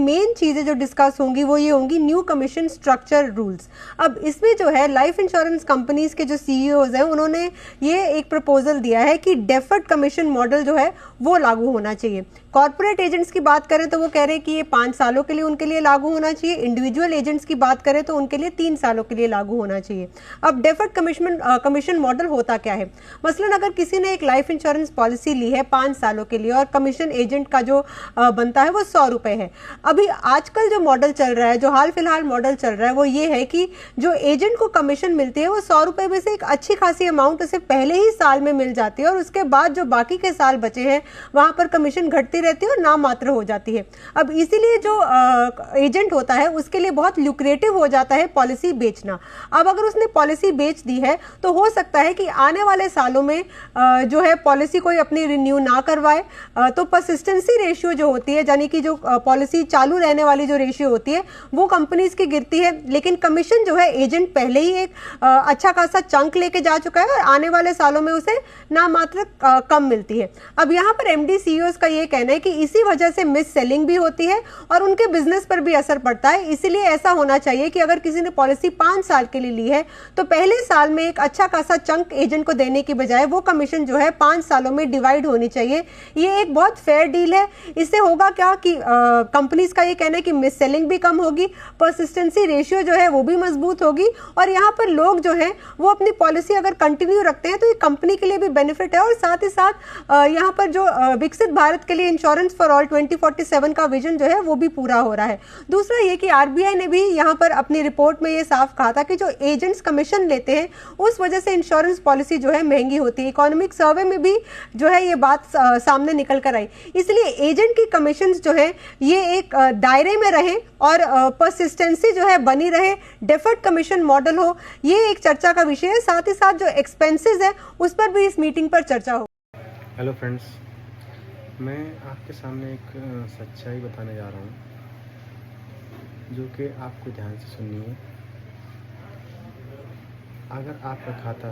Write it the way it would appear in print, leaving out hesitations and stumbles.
Main चीज़ें जो discuss होंगी वो ये होंगी न्यू कमीशन स्ट्रक्चर रूल्स। अब इसमें जो है लाइफ इंश्योरेंस कंपनीज के जो सीईओज हैं उन्होंने ये एक प्रपोजल दिया है कि डेफर्ड कमीशन मॉडल जो है वो लागू होना चाहिए। कॉर्पोरेट एजेंट्स की बात करें तो वो कह रहे हैं कि ये 5 सालों के लिए उनके लिए लागू होना चाहिए। इंडिविजुअल एजेंट्स की बात करें तो उनके लिए 3 सालों के लिए लागू होना चाहिए। अब डेफर्ड कमीशन मॉडल होता क्या है? मसलन अगर किसी ने एक लाइफ इंश्योरेंस पॉलिसी ली है 5 सालों के लिए और कमीशन एजेंट का जो बनता है वो 100 रुपए है। अभी आजकल जो मॉडल चल रहा है, जो हाल फिलहाल मॉडल चल रहा है वो ये है कि जो एजेंट को कमीशन मिलती है वो 100 रुपए में से एक अच्छी खासी अमाउंट उसे पहले ही साल में मिल जाती है और उसके बाद जो बाकी के साल बचे हैं वहां पर कमीशन घटती रहती है और नाम मात्र हो जाती है। अब इसीलिए जो एजेंट होता है उसके लिए बहुत ल्यूक्रेटिव हो जाता है पॉलिसी बेचना। अब अगर उसने पॉलिसी बेच दी है तो हो सकता है कि आने वाले सालों में जो है पॉलिसी कोई अपनी रिन्यू ना करवाए, तो परसिस्टेंसी रेशियो जो होती है यानी कि जो पॉलिसी चालू रहने वाली जो रेशियो होती है वो कंपनीज की गिरती है, लेकिन कमीशन जो है एजेंट पहले ही एक अच्छा खासा चंक लेके जा चुका है और आने वाले सालों में उसे नाम मात्र कम मिलती है। अब यहाँ पर एमडी सीईओज का ये कहना है कि इसी वजह से मिस सेलिंग भी होती है और उनके बिजनेस पर भी असर पड़ता है। इसीलिए ऐसा होना चाहिए कि अगर किसी ने पॉलिसी 5 साल के लिए ली है तो पहले साल में एक अच्छा खासा चंक एजेंट को देने की बजाय वो कमीशन जो है 5 सालों में डिवाइड होनी चाहिए। ये एक बहुत फेयर डील है। इससे होगा क्या कि कंपनीज का ये कहना है कि मिस सेलिंग भी कम होगी, परसिस्टेंसी रेशियो जो है वो भी मजबूत होगी और यहाँ पर लोग जो है वो अपनी पॉलिसी अगर कंटिन्यू रखते हैं तो ये कंपनी के लिए भी बेनिफिट है और साथ ही साथ यहाँ पर जो विकसित भारत के लिए इंश्योरेंस फॉर ऑल 2047 का विजन जो है वो भी पूरा हो रहा है। दूसरा ये कि आरबीआई ने भी यहाँ पर अपनी रिपोर्ट में ये साफ कहा था कि जो एजेंट्स कमीशन लेते हैं उस वजह से इंश्योरेंस पॉलिसी जो है महंगी होती है। इकोनॉमिक सर्वे में भी जो है ये बात सामने निकल कर आई। इसलिए एजेंट की कमीशन जो है ये एक दायरे में रहे और परसिस्टेंसी जो है बनी रहे, डेफर्ड कमीशन मॉडल हो, ये एक चर्चा का विषय है। साथ ही साथ जो एक्सपेंसेस है उस पर भी इस मीटिंग पर चर्चा हो। हेलो फ्रेंड्स, मैं आपके सामने एक सच्चाई बताने जा रहा हूँ जो कि आपको ध्यान से सुननी है। अगर आपका खाता